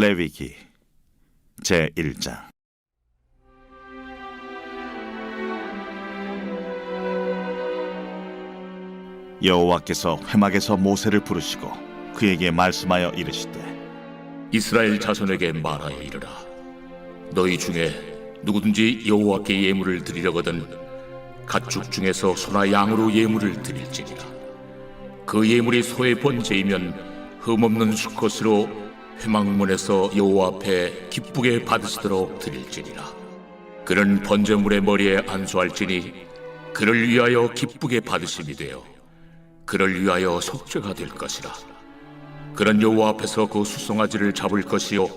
레위기 제1장. 여호와께서 회막에서 모세를 부르시고 그에게 말씀하여 이르시되, 이스라엘 자손에게 말하여 이르라. 너희 중에 누구든지 여호와께 예물을 드리려거든 가축 중에서 소나 양으로 예물을 드릴지니라. 그 예물이 소의 번제이면 흠없는 수컷으로 회막문에서 여호와 앞에 기쁘게 받으시도록 드릴지니라. 그는 번제물의 머리에 안수할지니 그를 위하여 기쁘게 받으심이 되어 그를 위하여 속죄가 될 것이라. 그는 여호와 앞에서 그 수송아지를 잡을 것이요,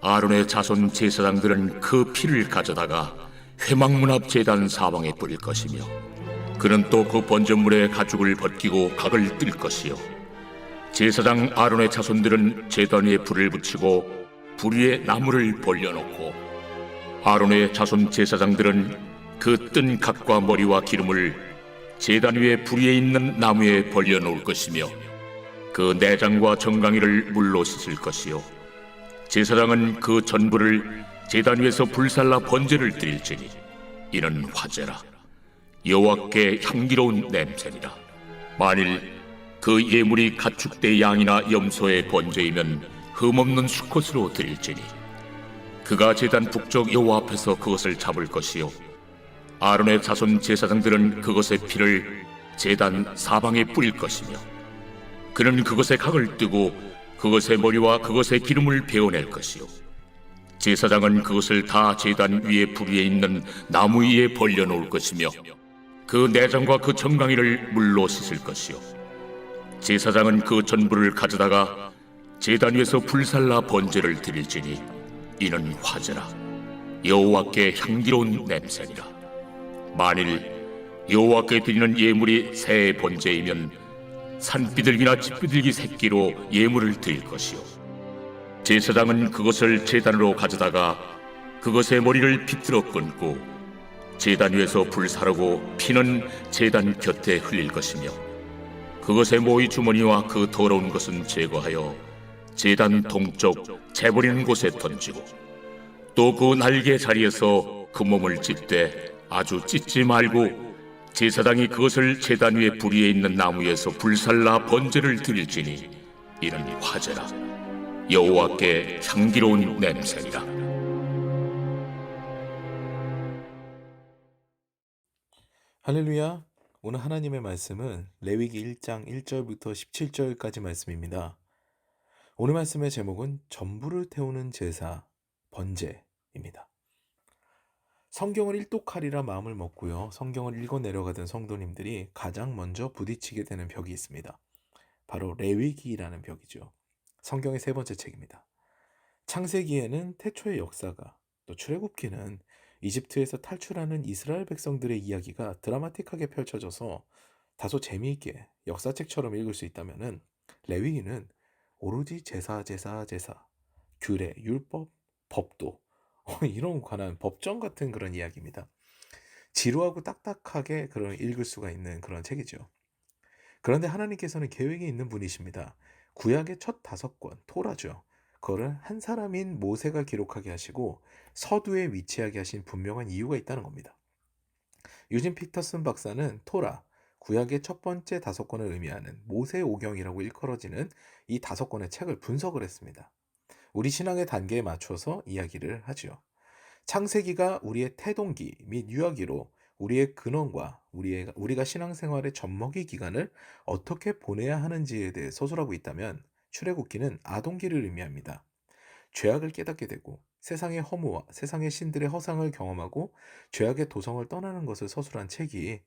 아론의 자손 제사장들은 그 피를 가져다가 회막문 앞 제단 사방에 뿌릴 것이며, 그는 또 그 번제물의 가죽을 벗기고 각을 뜰 것이요, 제사장 아론의 자손들은 제단 위에 불을 붙이고 불 위에 나무를 벌려놓고, 아론의 자손 제사장들은 그 뜬 각과 머리와 기름을 제단 위에 불 위에 있는 나무에 벌려놓을 것이며, 그 내장과 정강이를 물로 씻을 것이요, 제사장은 그 전부를 제단 위에서 불살라 번제를 드릴지니 이는 화제라. 여호와께 향기로운 냄새니라. 만일 그 예물이 가축대 양이나 염소의 번제이면 흠없는 수컷으로 드릴지니 그가 제단 북쪽 여호와 앞에서 그것을 잡을 것이요, 아론의 자손 제사장들은 그것의 피를 제단 사방에 뿌릴 것이며, 그는 그것의 각을 뜨고 그것의 머리와 그것의 기름을 베어낼 것이요, 제사장은 그것을 다 제단 위에 불 위에 있는 나무 위에 벌려놓을 것이며, 그 내장과 그 정강이를 물로 씻을 것이요, 제사장은 그 전부를 가져다가 제단 위에서 불살라 번제를 드릴지니 이는 화제라. 여호와께 향기로운 냄새니라. 만일 여호와께 드리는 예물이 새의 번제이면 산비둘기나 집비둘기 새끼로 예물을 드릴 것이요, 제사장은 그것을 제단으로 가져다가 그것의 머리를 비틀어 끊고 제단 위에서 불사르고 피는 제단 곁에 흘릴 것이며, 그것의 모이 주머니와 그 더러운 것은 제거하여 제단 동쪽 재버리는 곳에 던지고, 또 그 날개 자리에서 그 몸을 찢되 아주 찢지 말고 제사장이 그것을 제단 위에 불 위에 있는 나무에서 불살라 번제를 드릴지니 이는 화제라. 여호와께 향기로운 냄새니라. 할렐루야. 오늘 하나님의 말씀은 레위기 1장 1절부터 17절까지 말씀입니다. 오늘 말씀의 제목은 전부를 태우는 제사, 번제입니다. 성경을 일독하리라 마음을 먹고요, 성경을 읽어 내려가던 성도님들이 가장 먼저 부딪히게 되는 벽이 있습니다. 바로 레위기라는 벽이죠. 성경의 세 번째 책입니다. 창세기에는 태초의 역사가, 또 출애굽기는 이집트에서 탈출하는 이스라엘 백성들의 이야기가 드라마틱하게 펼쳐져서 다소 재미있게 역사책처럼 읽을 수 있다면은, 레위기는 오로지 제사, 규례, 율법, 법도 이런 관한 법정 같은 그런 이야기입니다. 지루하고 딱딱하게 그런 읽을 수가 있는 그런 책이죠. 그런데 하나님께서는 계획이 있는 분이십니다. 구약의 첫 5권 토라죠. 그거를 한 사람인 모세가 기록하게 하시고 서두에 위치하게 하신 분명한 이유가 있다는 겁니다. 유진 피터슨 박사는 토라, 구약의 첫 번째 5권을 의미하는 모세오경이라고 일컬어지는 이 5권의 책을 분석을 했습니다. 우리 신앙의 단계에 맞춰서 이야기를 하죠. 창세기가 우리의 태동기 및 유아기로 우리의 근원과 우리가 신앙생활의 젖먹이 기간을 어떻게 보내야 하는지에 대해 서술하고 있다면, 출애굽기는 아동기를 의미합니다. 죄악을 깨닫게 되고 세상의 허무와 세상의 신들의 허상을 경험하고 죄악의 도성을 떠나는 것을 서술한 책이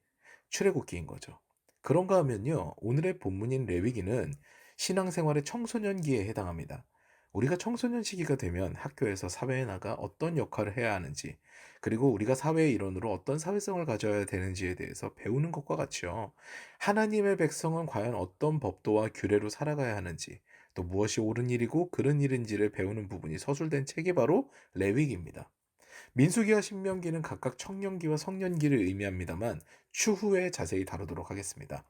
출애굽기인 거죠. 그런가 하면요, 오늘의 본문인 레위기는 신앙생활의 청소년기에 해당합니다. 우리가 청소년 시기가 되면 학교에서 사회에 나가 어떤 역할을 해야 하는지, 그리고 우리가 사회의 일원으로 어떤 사회성을 가져야 되는지에 대해서 배우는 것과 같이요, 하나님의 백성은 과연 어떤 법도와 규례로 살아가야 하는지, 또 무엇이 옳은 일이고 그른 일인지를 배우는 부분이 서술된 책이 바로 레위기입니다. 민수기와 신명기는 각각 청년기와 성년기를 의미합니다만 추후에 자세히 다루도록 하겠습니다.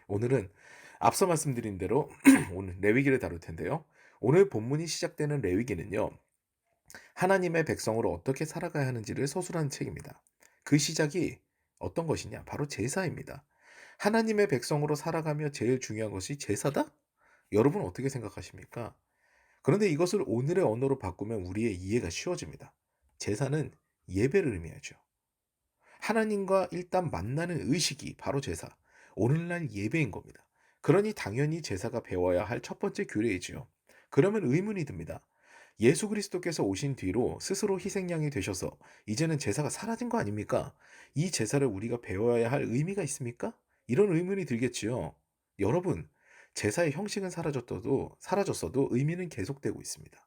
오늘은 앞서 말씀드린 대로 오늘 레위기를 다룰 텐데요. 오늘 본문이 시작되는 레위기는요, 하나님의 백성으로 어떻게 살아가야 하는지를 서술하는 책입니다. 그 시작이 어떤 것이냐? 바로 제사입니다. 하나님의 백성으로 살아가며 제일 중요한 것이 제사다? 여러분 어떻게 생각하십니까? 그런데 이것을 오늘의 언어로 바꾸면 우리의 이해가 쉬워집니다. 제사는 예배를 의미하죠. 하나님과 일단 만나는 의식이 바로 제사, 오늘날 예배인 겁니다. 그러니 당연히 제사가 배워야 할 첫 번째 규례이지요. 그러면 의문이 듭니다. 예수 그리스도께서 오신 뒤로 스스로 희생양이 되셔서 이제는 제사가 사라진 거 아닙니까? 이 제사를 우리가 배워야 할 의미가 있습니까? 이런 의문이 들겠지요. 여러분, 제사의 형식은 사라졌어도 의미는 계속되고 있습니다.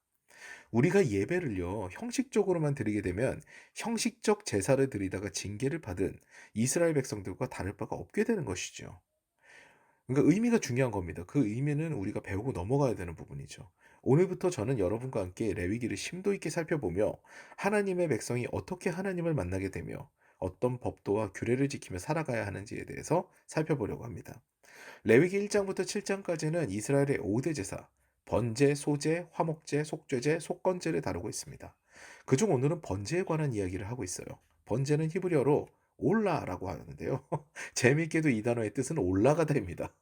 우리가 예배를요, 형식적으로만 드리게 되면 형식적 제사를 드리다가 징계를 받은 이스라엘 백성들과 다를 바가 없게 되는 것이죠. 그러니까 의미가 중요한 겁니다. 그 의미는 우리가 배우고 넘어가야 되는 부분이죠. 오늘부터 저는 여러분과 함께 레위기를 심도 있게 살펴보며 하나님의 백성이 어떻게 하나님을 만나게 되며 어떤 법도와 규례를 지키며 살아가야 하는지에 대해서 살펴보려고 합니다. 레위기 1장부터 7장까지는 이스라엘의 5대 제사, 번제, 소제, 화목제, 속죄제, 속건제를 다루고 있습니다. 그중 오늘은 번제에 관한 이야기를 하고 있어요. 번제는 히브리어로 올라라고 하는데요. 재미있게도 이 단어의 뜻은 올라가다입니다.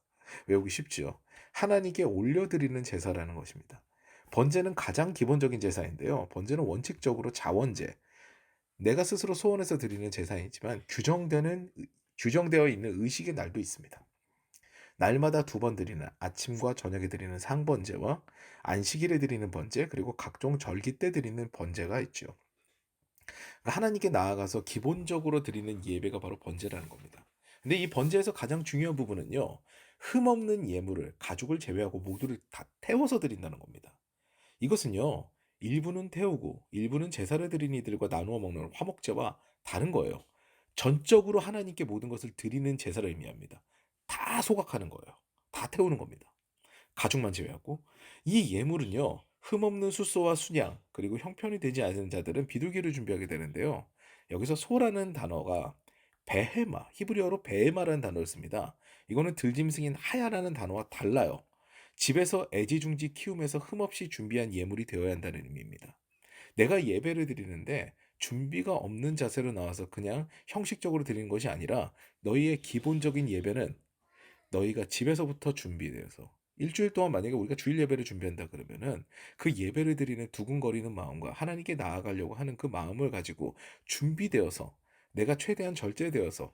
외우기 쉽죠. 하나님께 올려드리는 제사라는 것입니다. 번제는 가장 기본적인 제사인데요. 번제는 원칙적으로 자원제, 내가 스스로 소원해서 드리는 제사이지만 규정되어 있는 의식의 날도 있습니다. 날마다 2번 드리는 아침과 저녁에 드리는 상번제와 안식일에 드리는 번제, 그리고 각종 절기 때 드리는 번제가 있죠. 그러니까 하나님께 나아가서 기본적으로 드리는 예배가 바로 번제라는 겁니다. 근데 이 번제에서 가장 중요한 부분은요, 흠없는 예물을 가죽을 제외하고 모두를 다 태워서 드린다는 겁니다. 이것은요, 일부는 태우고 일부는 제사를 드린 이들과 나누어 먹는 화목제와 다른 거예요. 전적으로 하나님께 모든 것을 드리는 제사를 의미합니다. 다 소각하는 거예요. 다 태우는 겁니다. 가죽만 제외하고. 이 예물은요, 흠없는 숫소와 순양, 그리고 형편이 되지 않은 자들은 비둘기를 준비하게 되는데요. 여기서 소라는 단어가 베헤마, 히브리어로 베헤마라는 단어를 씁니다. 이거는 들짐승인 하야라는 단어와 달라요. 집에서 애지중지 키움에서 흠없이 준비한 예물이 되어야 한다는 의미입니다. 내가 예배를 드리는데 준비가 없는 자세로 나와서 그냥 형식적으로 드리는 것이 아니라 너희의 기본적인 예배는 너희가 집에서부터 준비되어서 일주일 동안 만약에 우리가 주일 예배를 준비한다 그러면은 그 예배를 드리는 두근거리는 마음과 하나님께 나아가려고 하는 그 마음을 가지고 준비되어서 내가 최대한 절제되어서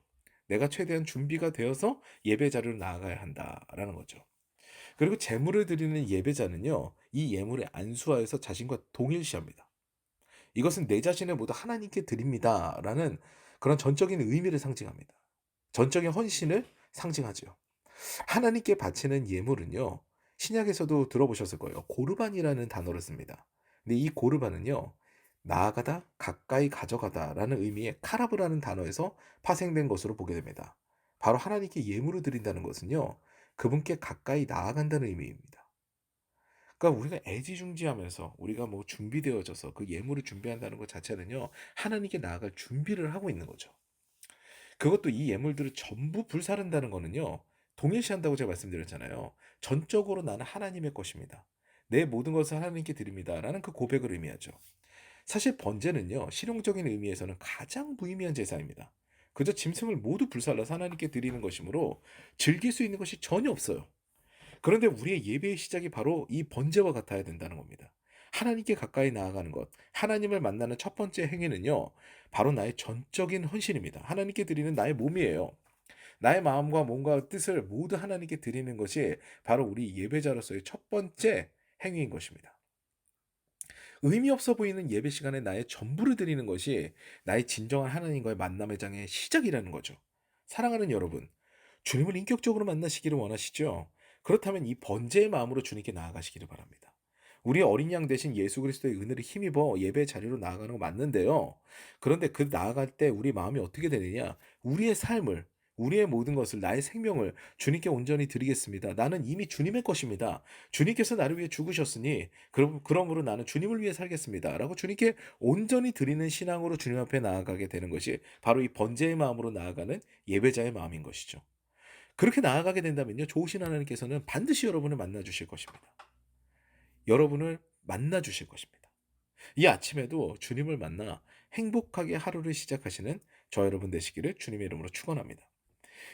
내가 최대한 준비가 되어서 예배자리로 나아가야 한다라는 거죠. 그리고 제물을 드리는 예배자는요, 이 예물에 안수하여서 자신과 동일시합니다. 이것은 내 자신을 모두 하나님께 드립니다라는 그런 전적인 의미를 상징합니다. 전적인 헌신을 상징하죠. 하나님께 바치는 예물은요, 신약에서도 들어보셨을 거예요. 고르반이라는 단어를 씁니다. 근데 이 고르반은요, 나아가다, 가까이 가져가다라는 의미의 카라브라는 단어에서 파생된 것으로 보게 됩니다. 바로 하나님께 예물을 드린다는 것은요, 그분께 가까이 나아간다는 의미입니다. 그러니까 우리가 애지중지하면서 우리가 뭐 준비되어져서 그 예물을 준비한다는 것 자체는요, 하나님께 나아갈 준비를 하고 있는 거죠. 그것도 이 예물들을 전부 불사른다는 거는요, 동일시한다고 제가 말씀드렸잖아요. 전적으로 나는 하나님의 것입니다. 내 모든 것을 하나님께 드립니다. 라는 그 고백을 의미하죠. 사실 번제는요, 실용적인 의미에서는 가장 무의미한 제사입니다. 그저 짐승을 모두 불살라서 하나님께 드리는 것이므로 즐길 수 있는 것이 전혀 없어요. 그런데 우리의 예배의 시작이 바로 이 번제와 같아야 된다는 겁니다. 하나님께 가까이 나아가는 것, 하나님을 만나는 첫 번째 행위는요, 바로 나의 전적인 헌신입니다. 하나님께 드리는 나의 몸이에요. 나의 마음과 몸과 뜻을 모두 하나님께 드리는 것이 바로 우리 예배자로서의 첫 번째 행위인 것입니다. 의미 없어 보이는 예배 시간에 나의 전부를 드리는 것이 나의 진정한 하나님과의 만남의 장의 시작이라는 거죠. 사랑하는 여러분, 주님을 인격적으로 만나시기를 원하시죠? 그렇다면 이 번제의 마음으로 주님께 나아가시기를 바랍니다. 우리 어린 양 대신 예수 그리스도의 은혜를 힘입어 예배 자리로 나아가는 거 맞는데요. 그런데 그 나아갈 때 우리 마음이 어떻게 되느냐? 우리의 삶을, 우리의 모든 것을, 나의 생명을 주님께 온전히 드리겠습니다. 나는 이미 주님의 것입니다. 주님께서 나를 위해 죽으셨으니 그러므로 나는 주님을 위해 살겠습니다. 라고 주님께 온전히 드리는 신앙으로 주님 앞에 나아가게 되는 것이 바로 이 번제의 마음으로 나아가는 예배자의 마음인 것이죠. 그렇게 나아가게 된다면요, 좋으신 하나님께서는 반드시 여러분을 만나 주실 것입니다. 여러분을 만나 주실 것입니다. 이 아침에도 주님을 만나 행복하게 하루를 시작하시는 저 여러분 되시기를 주님의 이름으로 축원합니다.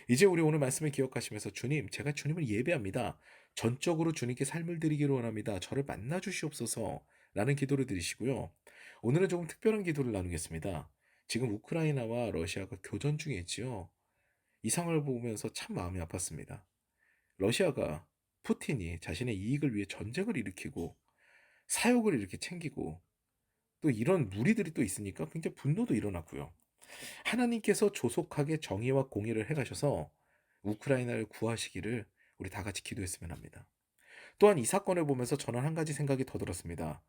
이제 우리 오늘 말씀을 기억하시면서 주님, 제가 주님을 예배합니다. 전적으로 주님께 삶을 드리기를 원합니다. 저를 만나 주시옵소서. 라는 기도를 드리시고요. 오늘은 조금 특별한 기도를 나누겠습니다. 지금 우크라이나와 러시아가 교전 중에 있지요. 이 상황을 보면서 참 마음이 아팠습니다. 러시아가 푸틴이 자신의 이익을 위해 전쟁을 일으키고 사욕을 이렇게 챙기고 또 이런 무리들이 또 있으니까 굉장히 분노도 일어났고요. 하나님께서 조속하게 정의와 공의를 해가셔서 우크라이나를 구하시기를 우리 다 같이 기도했으면 합니다. 또한 이 사건을 보면서 저는 한 가지 생각이 더 들었습니다.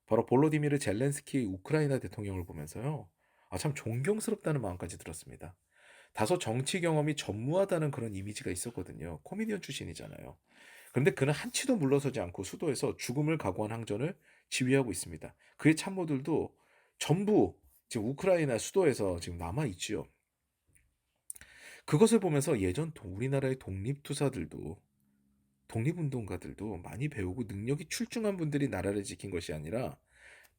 바로 볼로디미르 젤렌스키 우크라이나 대통령을 보면서요. 참 존경스럽다는 마음까지 들었습니다. 다소 정치 경험이 전무하다는 그런 이미지가 있었거든요. 코미디언 출신이잖아요. 그런데 그는 한치도 물러서지 않고 수도에서 죽음을 각오한 항전을 지휘하고 있습니다. 그의 참모들도 전부 지금 우크라이나 수도에서 지금 남아 있지요. 그것을 보면서 예전 우리나라의 독립투사들도 독립운동가들도 많이 배우고 능력이 출중한 분들이 나라를 지킨 것이 아니라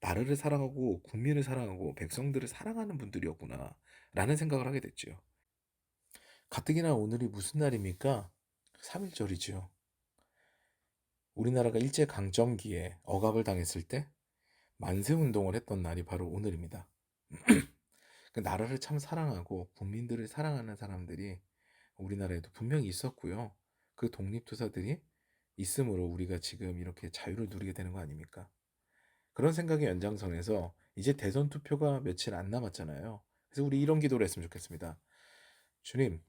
나라를 사랑하고 국민을 사랑하고 백성들을 사랑하는 분들이었구나 라는 생각을 하게 됐지요. 가뜩이나 오늘이 무슨 날입니까? 3.1절이지요. 우리나라가 일제강점기에 억압을 당했을 때 만세운동을 했던 날이 바로 오늘입니다. 그 나라를 참 사랑하고 국민들을 사랑하는 사람들이 우리나라에도 분명히 있었고요. 그 독립투사들이 있으므로 우리가 지금 이렇게 자유를 누리게 되는 거 아닙니까? 그런 생각의 연장선에서 이제 대선 투표가 며칠 안 남았잖아요. 그래서 우리 이런 기도를 했으면 좋겠습니다. 주님,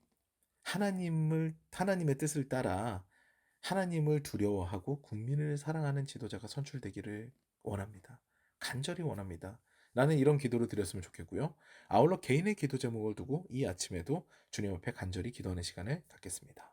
하나님의 뜻을 따라 하나님을 두려워하고 국민을 사랑하는 지도자가 선출되기를 원합니다. 간절히 원합니다. 나는 이런 기도를 드렸으면 좋겠고요. 아울러 개인의 기도 제목을 두고 이 아침에도 주님 앞에 간절히 기도하는 시간을 갖겠습니다.